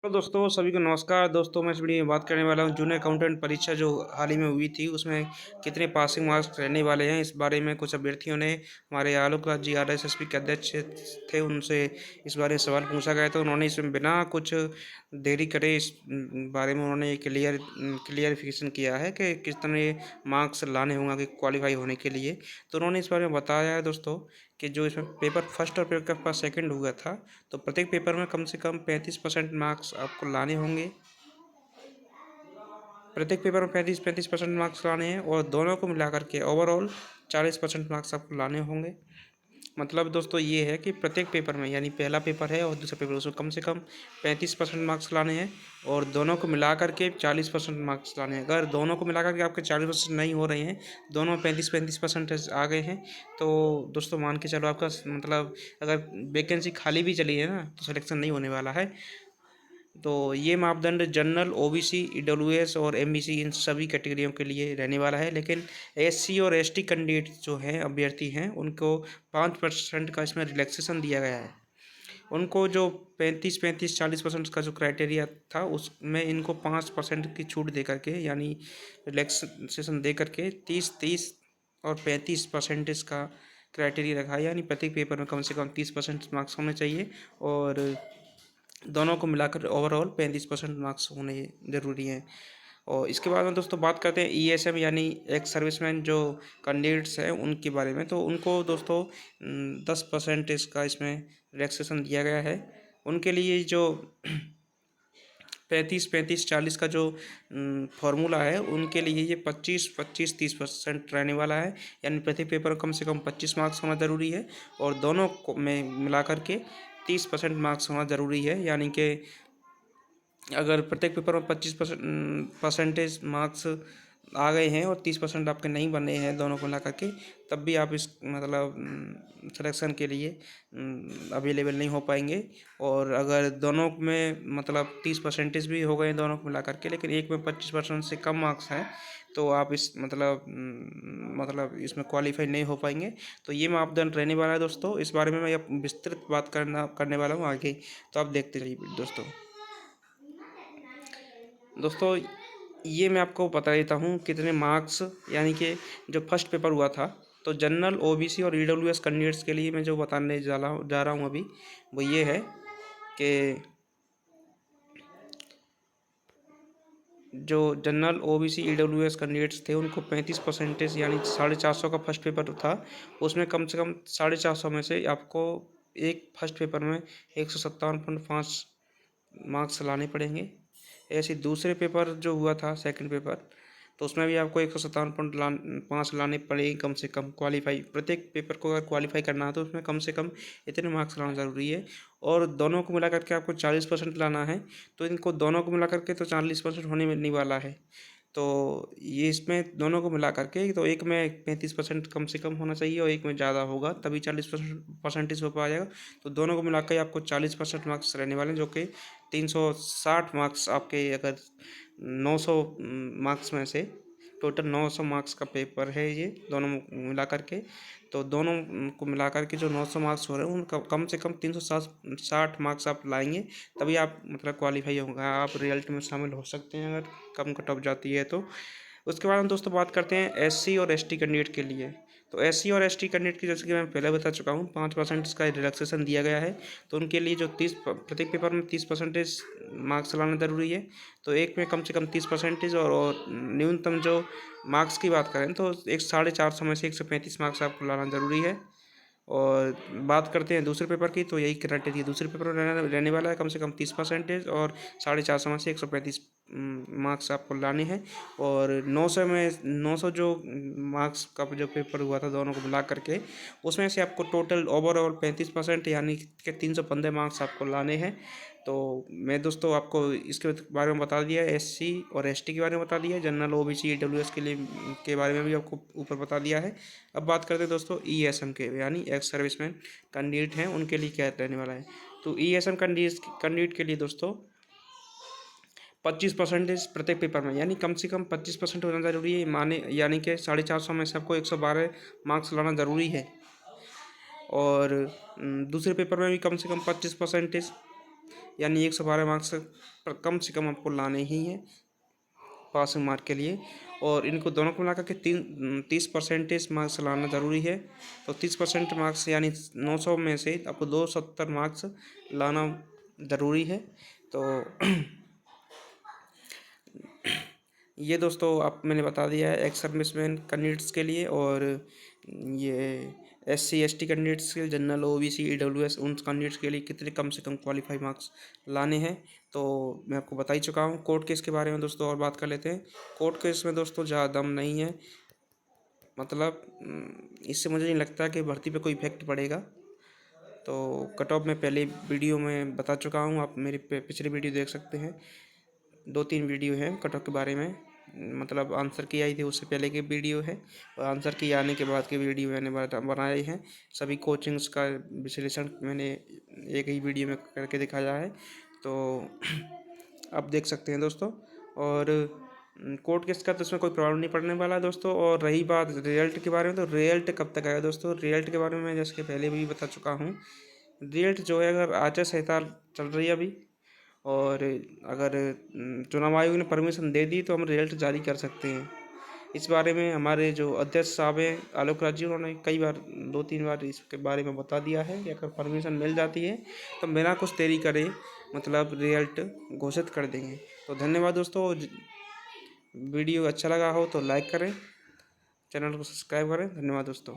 तो दोस्तों सभी को नमस्कार। दोस्तों मैं इस वीडियो में बात करने वाला हूँ जूनियर अकाउंटेंट परीक्षा जो हाल ही में हुई थी उसमें कितने पासिंग मार्क्स रहने वाले हैं। इस बारे में कुछ अभ्यर्थियों ने हमारे आलोक राज जी RSSB के अध्यक्ष थे, उनसे इस बारे में सवाल पूछा गया। तो उन्होंने इसमें बिना कुछ देरी करे इस बारे में उन्होंने क्लियरिफिकेशन किया है कि किस तरह मार्क्स लाने होंगे आगे क्वालिफाई होने के लिए। तो उन्होंने इस बारे में बताया है दोस्तों कि जो इसमें पेपर फर्स्ट और पेपर सेकंड हुआ था, तो प्रत्येक पेपर में कम से कम 35% मार्क्स आपको लाने होंगे। प्रत्येक पेपर में 35% मार्क्स लाने हैं और दोनों को मिलाकर के ओवरऑल 40% मार्क्स आपको लाने होंगे। मतलब दोस्तों ये है कि प्रत्येक पेपर में, यानी पहला पेपर है और दूसरा पेपर, उसमें कम से कम 35% मार्क्स लाने हैं और दोनों को मिला करके 40% मार्क्स लाने हैं। अगर दोनों को मिला करके आपके 40% नहीं हो रहे हैं, दोनों में 35% आ गए हैं, तो दोस्तों मान के चलो आपका मतलब अगर वैकेंसी खाली भी चली है ना, तो सिलेक्शन नहीं होने वाला है। तो ये मापदंड जनरल, OBC, EWS और MBC इन सभी कैटेगरियों के लिए रहने वाला है। लेकिन SC और ST कैंडिडेट जो हैं, अभ्यर्थी हैं, उनको 5% का इसमें रिलैक्सेशन दिया गया है। उनको जो 35-35-40% का जो क्राइटेरिया था उसमें इनको 5% की छूट दे करके, यानी रिलैक्सेशन दे करके 30-30 और 35% का क्राइटेरिया रखा है। यानी प्रत्येक पेपर में कम से कम 30% मार्क्स होने चाहिए और दोनों को मिलाकर ओवरऑल 35% मार्क्स होने ज़रूरी हैं। और इसके बाद में दोस्तों बात करते हैं ESM यानी एक्स सर्विसमैन जो कैंडिडेट्स हैं उनके बारे में। तो उनको दोस्तों 10% इसका इसमें रिलैक्सेशन दिया गया है। उनके लिए जो 35-35-40 का जो फार्मूला है, उनके लिए ये 25-25-30% रहने वाला है। यानी प्रत्येक पेपर कम से कम 25 मार्क्स होना ज़रूरी है और दोनों को में मिला करके 30% मार्क्स होना ज़रूरी है। यानी कि अगर प्रत्येक पेपर में 25% मार्क्स आ गए हैं और 30% आपके नहीं बने हैं दोनों को मिला करके, तब भी आप इस मतलब सिलेक्शन के लिए अवेलेबल नहीं हो पाएंगे। और अगर दोनों में मतलब 30% भी हो गए दोनों को मिला करके, लेकिन एक में 25% से कम मार्क्स हैं, तो आप इस मतलब इसमें क्वालिफाई नहीं हो पाएंगे। तो ये मापदंड रहने वाला है दोस्तों। इस बारे में मैं अब विस्तृत बात करने वाला हूँ आगे, तो आप देखते रहिए दोस्तों। दोस्तों ये मैं आपको बता देता हूँ कितने मार्क्स, यानी कि जो फर्स्ट पेपर हुआ था, तो जनरल, OBC और EWS कैंडिडेट्स के लिए मैं जो बताने जा रहा हूँ अभी, वो ये है कि जो जनरल, OBC, EWS कैंडिडेट्स थे उनको 35% यानी 450 का फर्स्ट पेपर था, उसमें कम से कम 450 में से आपको एक फर्स्ट पेपर में 157.5 मार्क्स लाने पड़ेंगे। ऐसे दूसरे पेपर जो हुआ था सेकंड पेपर, तो उसमें भी आपको 157.5 लाने पड़ेंगे कम से कम क्वालिफाई। प्रत्येक पेपर को अगर क्वालिफाई करना है तो उसमें कम से कम इतने मार्क्स लाना ज़रूरी है और दोनों को मिला करके आपको 40% लाना है। तो इनको दोनों को मिला करके तो 40% होने नहीं वाला है। तो ये इसमें दोनों को मिला करके तो एक में 35% कम से कम होना चाहिए और एक में ज़्यादा होगा, तभी 40% हो पाएगा। तो दोनों को मिला कर आपको 40% मार्क्स रहने वाले हैं, जो कि 360 मार्क्स आपके, अगर 900 मार्क्स में से टोटल 900 मार्क्स का पेपर है ये दोनों मिला करके। तो दोनों को मिला करके जो 900 मार्क्स हो रहे हैं उनका कम से कम 360 मार्क्स आप लाएंगे, तभी आप मतलब क्वालिफाई होगा, आप रिजल्ट में शामिल हो सकते हैं अगर कम कट ऑफ जाती है तो। उसके बाद हम दोस्तों बात करते हैं SC और ST कैंडिडेट के लिए। तो SC और ST कैंडिडेट की, जैसे कि मैं पहले बता चुका हूँ, 5% इसका रिलैक्सेशन दिया गया है। तो उनके लिए जो प्रत्येक पेपर में 30% मार्क्स लाना ज़रूरी है। तो एक में कम से कम 30% और न्यूनतम जो मार्क्स की बात करें तो 450 में से 135 मार्क्स आपको लाना ज़रूरी है। और बात करते हैं दूसरे पेपर की, तो यही क्राइटेरिया दूसरे पेपर में रहने वाला है, कम से कम 30% और 450 में से 135 मार्क्स आपको लाने हैं। और 900 जो मार्क्स का जो पेपर हुआ था दोनों को मिला करके, उसमें से आपको टोटल ओवरऑल 35% यानी कि 315 मार्क्स आपको लाने हैं। तो मैं दोस्तों आपको इसके बारे में बता दिया, SC और ST के बारे में बता दिया, जनरल, OBC, EWS के लिए के बारे में भी आपको ऊपर बता दिया है। अब बात करते हैं दोस्तों ESM के, यानी एक्स सर्विसमैन कैंडिडेट हैं उनके लिए क्या रहने वाला है। तो ESM कैंडिडेट के लिए दोस्तों 25% प्रत्येक पेपर में, यानी कम से कम 25% होना ज़रूरी है, माने यानी कि 450 में से आपको 112 मार्क्स लाना ज़रूरी है। और दूसरे पेपर में भी कम से कम 25%, यानी 112 मार्क्स कम से कम आपको लाने ही हैं पासिंग मार्क के लिए। और इनको दोनों को मिलाकर के 30% मार्क्स लाना ज़रूरी है। तो 30% मार्क्स यानी 900 में से आपको 270 मार्क्स लाना ज़रूरी है। तो ये दोस्तों आप मैंने बता दिया है एक्स सर्विसमैन कैंडिडेट्स के लिए, और ये SC ST कैंडिडेट्स के लिए, जनरल OBC EWS उन कैंडिडेट्स के लिए कितने कम से कम क्वालिफाई मार्क्स लाने हैं तो मैं आपको बता ही चुका हूँ। कोर्ट केस के बारे में दोस्तों और बात कर लेते हैं। कोर्ट केस में दोस्तों ज़्यादा दम नहीं है, मतलब इससे मुझे नहीं लगता कि भर्ती पे कोई इफेक्ट पड़ेगा। तो कट ऑफ मैं पहले वीडियो में बता चुका हूँ, आप मेरी पिछली वीडियो देख सकते हैं। 2-3 वीडियो हैं कट ऑफ के बारे में, मतलब आंसर की आई थी उससे पहले की वीडियो है, और आंसर की आने के बाद की वीडियो मैंने बनाए हैं। सभी कोचिंग्स का विश्लेषण मैंने एक ही वीडियो में करके दिखाया है, तो आप देख सकते हैं दोस्तों। और कोर्ट केस का तो इसमें कोई प्रॉब्लम नहीं पड़ने वाला है दोस्तों। और रही बात रिजल्ट के बारे में, तो रिजल्ट कब तक आएगा दोस्तों? रिजल्ट के बारे में मैं जैसे कि पहले भी बता चुका हूँ। रिजल्ट जो है, अगर आचार संहिता चल रही है अभी, और अगर चुनाव आयोग ने परमिशन दे दी तो हम रिजल्ट जारी कर सकते हैं। इस बारे में हमारे जो अध्यक्ष साहब हैं आलोक राज जी, उन्होंने कई बार 2-3 बार इसके बारे में बता दिया है कि अगर परमिशन मिल जाती है तो बिना कुछ देरी करे मतलब रिजल्ट घोषित कर देंगे। तो धन्यवाद दोस्तों। वीडियो अच्छा लगा हो तो लाइक करें, चैनल को सब्सक्राइब करें। धन्यवाद दोस्तों।